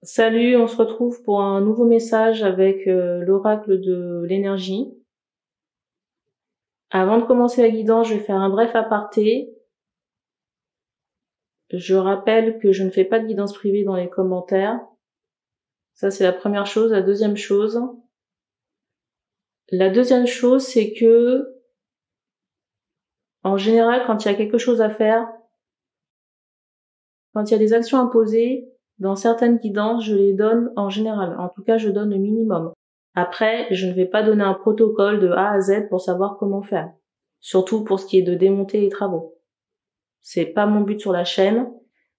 Salut, on se retrouve pour un nouveau message avec l'oracle de l'énergie. Avant de commencer la guidance, je vais faire un bref aparté. Je rappelle que je ne fais pas de guidance privée dans les commentaires. Ça, c'est la première chose. La deuxième chose, c'est que, en général, quand il y a quelque chose à faire, quand il y a des actions à poser, dans certaines guidances, je les donne en général. En tout cas, je donne le minimum. Après, je ne vais pas donner un protocole de A à Z pour savoir comment faire. Surtout pour ce qui est de démonter les travaux. C'est pas mon but sur la chaîne.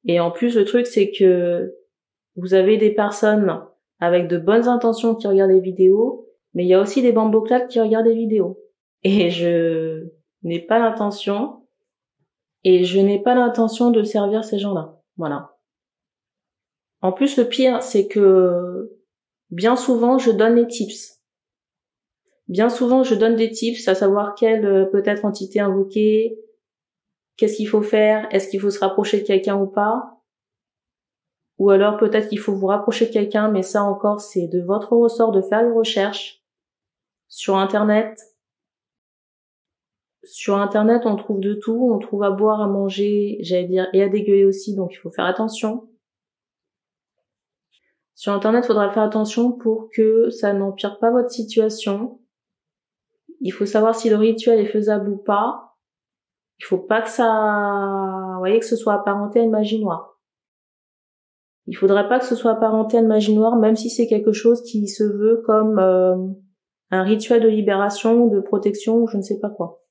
Et en plus, le truc, c'est que vous avez des personnes avec de bonnes intentions qui regardent les vidéos, mais il y a aussi des bamboclates qui regardent les vidéos. Et je n'ai pas l'intention de servir ces gens-là. Voilà. En plus, le pire, c'est que bien souvent, je donne les tips. Bien souvent, je donne des tips, à savoir quelle peut-être entité invoquer, qu'est-ce qu'il faut faire, est-ce qu'il faut se rapprocher de quelqu'un ou pas, ou alors peut-être qu'il faut vous rapprocher de quelqu'un, mais ça encore, c'est de votre ressort de faire des recherches sur Internet. Sur Internet, on trouve de tout, on trouve à boire, à manger, j'allais dire, et à dégueuler aussi, donc il faut faire attention. Sur Internet, il faudra faire attention pour que ça n'empire pas votre situation. Il faut savoir si le rituel est faisable ou pas. Il faut pas que ça, vous voyez, que ce soit apparenté à une magie noire. Il faudrait pas que ce soit apparenté à une magie noire, même si c'est quelque chose qui se veut comme un rituel de libération, de protection, ou je ne sais pas quoi.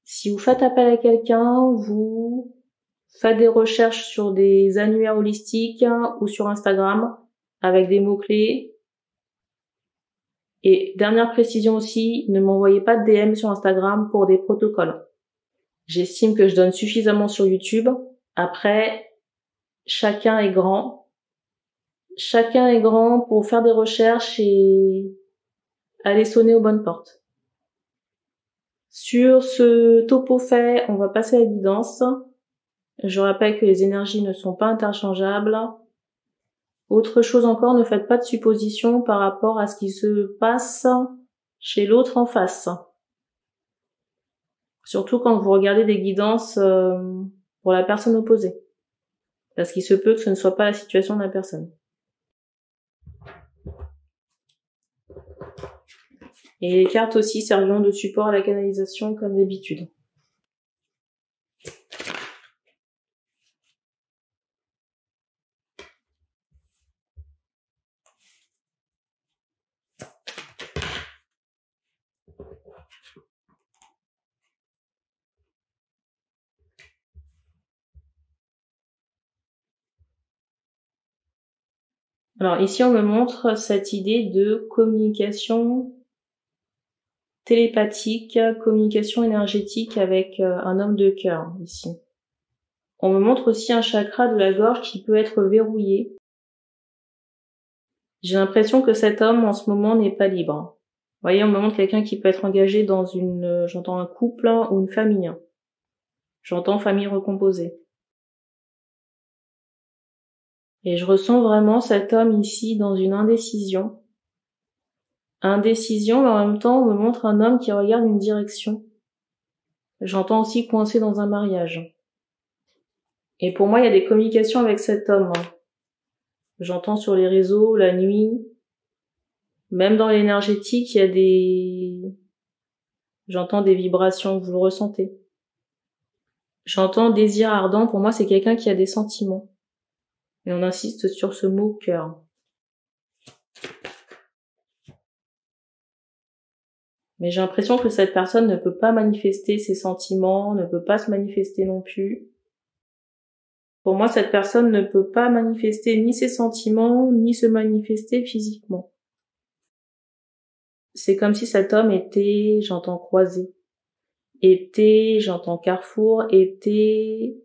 Si vous faites appel à quelqu'un, vous faites des recherches sur des annuaires holistiques ou sur Instagram avec des mots-clés. Et dernière précision aussi, ne m'envoyez pas de DM sur Instagram pour des protocoles. J'estime que je donne suffisamment sur YouTube. Après, chacun est grand. Chacun est grand pour faire des recherches et aller sonner aux bonnes portes. Sur ce topo fait, on va passer à la guidance. Je rappelle que les énergies ne sont pas interchangeables. Autre chose encore, ne faites pas de suppositions par rapport à ce qui se passe chez l'autre en face. Surtout quand vous regardez des guidances pour la personne opposée. Parce qu'il se peut que ce ne soit pas la situation de la personne. Et les cartes aussi serviront de support à la canalisation comme d'habitude. Alors ici on me montre cette idée de communication télépathique, communication énergétique avec un homme de cœur ici. On me montre aussi un chakra de la gorge qui peut être verrouillé. J'ai l'impression que cet homme en ce moment n'est pas libre. Vous voyez, on me montre quelqu'un qui peut être engagé dans j'entends un couple ou une famille. J'entends famille recomposée. Et je ressens vraiment cet homme ici dans une indécision. Indécision, mais en même temps, on me montre un homme qui regarde une direction. J'entends aussi coincé dans un mariage. Et pour moi, il y a des communications avec cet homme. J'entends sur les réseaux, la nuit, même dans l'énergétique, il y a j'entends des vibrations, vous le ressentez. J'entends désir ardent, pour moi, c'est quelqu'un qui a des sentiments. Et on insiste sur ce mot cœur. Mais j'ai l'impression que cette personne ne peut pas manifester ses sentiments, ne peut pas se manifester non plus. Pour moi, cette personne ne peut pas manifester ni ses sentiments, ni se manifester physiquement. C'est comme si cet homme était, j'entends croisé. Était, j'entends carrefour, était...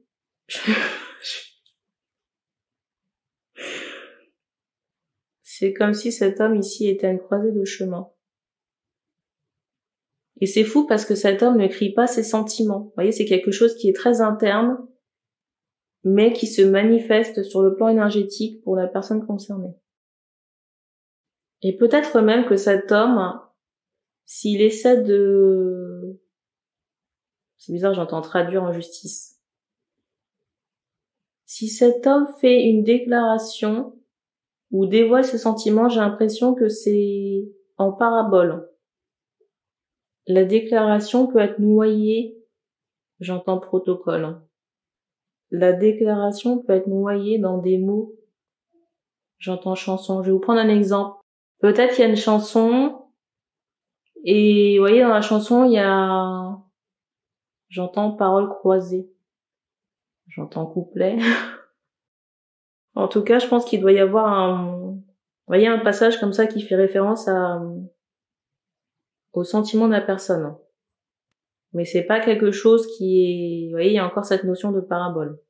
C'est comme si cet homme ici était à une croisée de chemin. Et c'est fou parce que cet homme ne crie pas ses sentiments. Vous voyez, c'est quelque chose qui est très interne. mais qui se manifeste sur le plan énergétique pour la personne concernée. Et peut-être même que cet homme, s'il essaie de... C'est bizarre, j'entends traduire en justice. Si cet homme fait une déclaration ou dévoile ses sentiments, j'ai l'impression que c'est en parabole. La déclaration peut être noyée, j'entends protocole. La déclaration peut être noyée dans des mots, j'entends chanson. Je vais vous prendre un exemple. Peut-être qu'il y a une chanson, et vous voyez, dans la chanson, il y a... J'entends paroles croisées. J'entends couplet. En tout cas, je pense qu'il doit y avoir vous voyez, un passage comme ça qui fait référence au sentiment de la personne. Mais c'est pas quelque chose qui est, vous voyez, il y a encore cette notion de parabole.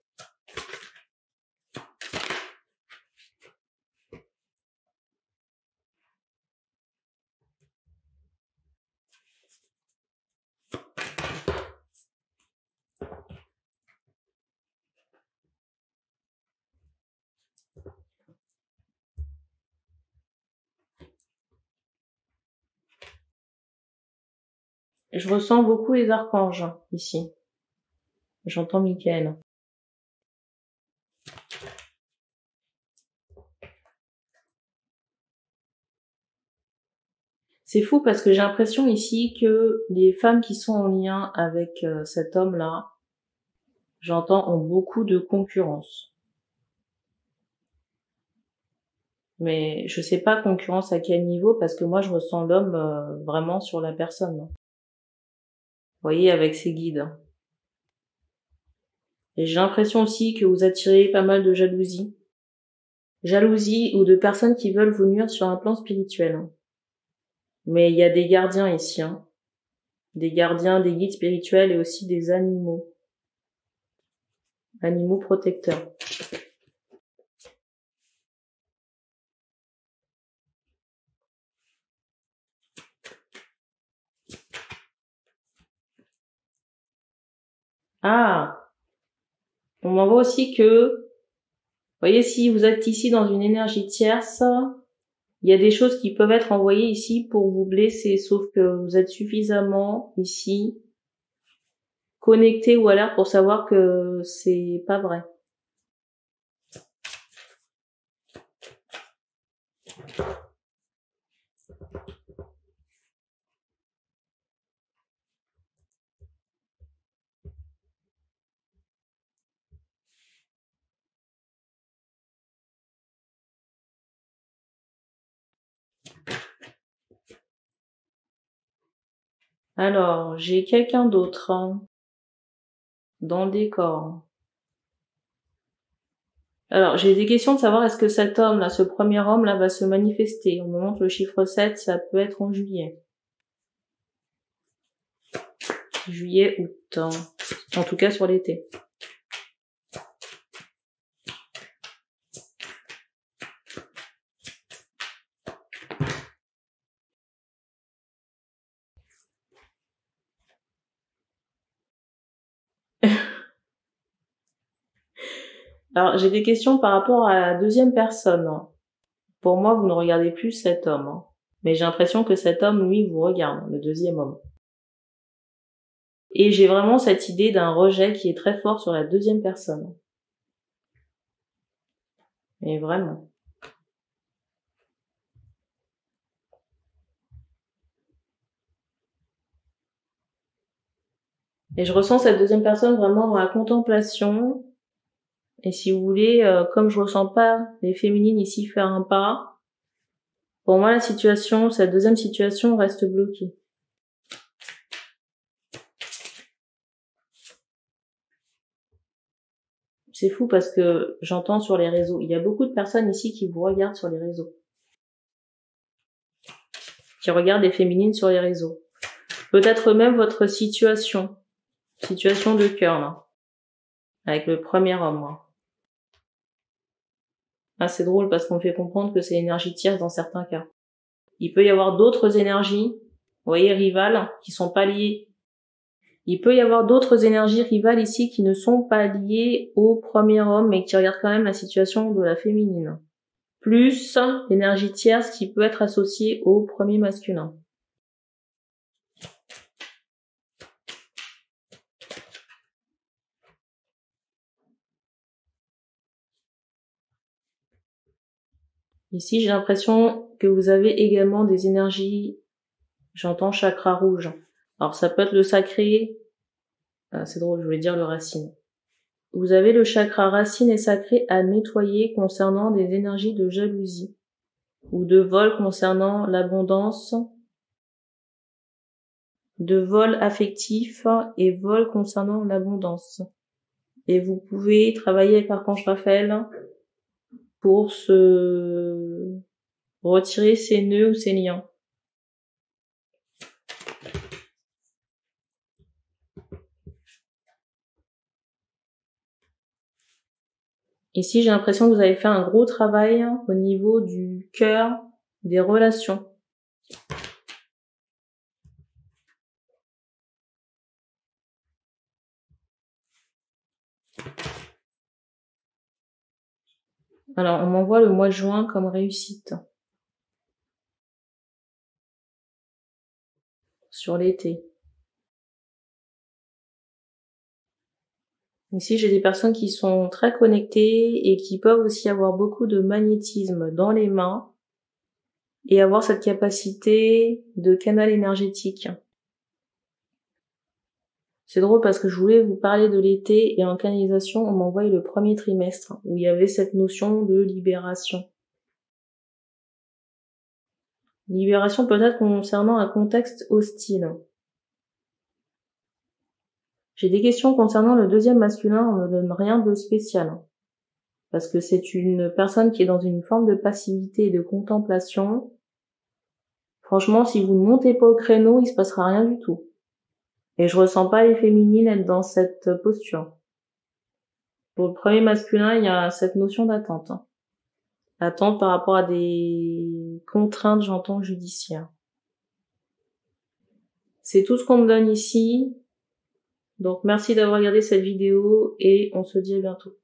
Je ressens beaucoup les archanges, ici. J'entends Michael. C'est fou parce que j'ai l'impression ici que les femmes qui sont en lien avec cet homme-là, j'entends, ont beaucoup de concurrence. Mais je sais pas concurrence à quel niveau parce que moi je ressens l'homme vraiment sur la personne. Vous voyez, avec ses guides. Et j'ai l'impression aussi que vous attirez pas mal de jalousie. Jalousie ou de personnes qui veulent vous nuire sur un plan spirituel. Mais il y a des gardiens ici, hein. Des gardiens, des guides spirituels et aussi des animaux. Animaux protecteurs. Ah! On m'envoie aussi que, vous voyez, si vous êtes ici dans une énergie tierce, il y a des choses qui peuvent être envoyées ici pour vous blesser, sauf que vous êtes suffisamment ici connecté ou alerte pour savoir que c'est pas vrai. Alors, j'ai quelqu'un d'autre dans le décor. Alors, j'ai des questions de savoir est-ce que cet homme-là, ce premier homme-là, va se manifester. On me montre le chiffre 7, ça peut être en juillet. Juillet, août. En tout cas, sur l'été. Alors, j'ai des questions par rapport à la deuxième personne. Pour moi, vous ne regardez plus cet homme. Mais j'ai l'impression que cet homme, lui, vous regarde, le deuxième homme. Et j'ai vraiment cette idée d'un rejet qui est très fort sur la deuxième personne. Mais vraiment. Et je ressens cette deuxième personne vraiment dans la contemplation. Et si vous voulez, comme je ressens pas les féminines ici faire un pas, pour moi la situation, cette deuxième situation reste bloquée. C'est fou parce que j'entends sur les réseaux, il y a beaucoup de personnes ici qui vous regardent sur les réseaux. Qui regardent les féminines sur les réseaux. Peut-être même votre situation de cœur, là. Avec le premier homme, là. Ah, c'est drôle parce qu'on me fait comprendre que c'est l'énergie tierce dans certains cas. Il peut y avoir d'autres énergies, vous voyez, rivales, qui sont pas liées Il peut y avoir d'autres énergies rivales ici qui ne sont pas liées au premier homme, mais qui regardent quand même la situation de la féminine. Plus l'énergie tierce qui peut être associée au premier masculin. Ici, j'ai l'impression que vous avez également des énergies, j'entends chakra rouge. Alors ça peut être le sacré, c'est drôle, je voulais dire le racine. Vous avez le chakra racine et sacré à nettoyer concernant des énergies de jalousie ou de vol concernant l'abondance, de vol affectif et vol concernant l'abondance. Et vous pouvez travailler avec l'archange Raphaël pour se retirer ces nœuds ou ces liens. Ici, j'ai l'impression que vous avez fait un gros travail au niveau du cœur, des relations. Alors, on m'envoie le mois de juin comme réussite. Sur l'été. Ici, j'ai des personnes qui sont très connectées et qui peuvent aussi avoir beaucoup de magnétisme dans les mains et avoir cette capacité de canal énergétique. C'est drôle parce que je voulais vous parler de l'été et en canalisation, on m'envoie le premier trimestre où il y avait cette notion de libération. Libération peut-être concernant un contexte hostile. J'ai des questions concernant le deuxième masculin, on ne donne rien de spécial. Parce que c'est une personne qui est dans une forme de passivité et de contemplation. Franchement, si vous ne montez pas au créneau, il se passera rien du tout. Et je ressens pas les féminines être dans cette posture. Pour le premier masculin, il y a cette notion d'attente. Attente par rapport à des contraintes, j'entends, judiciaires. C'est tout ce qu'on me donne ici. Donc merci d'avoir regardé cette vidéo et on se dit à bientôt.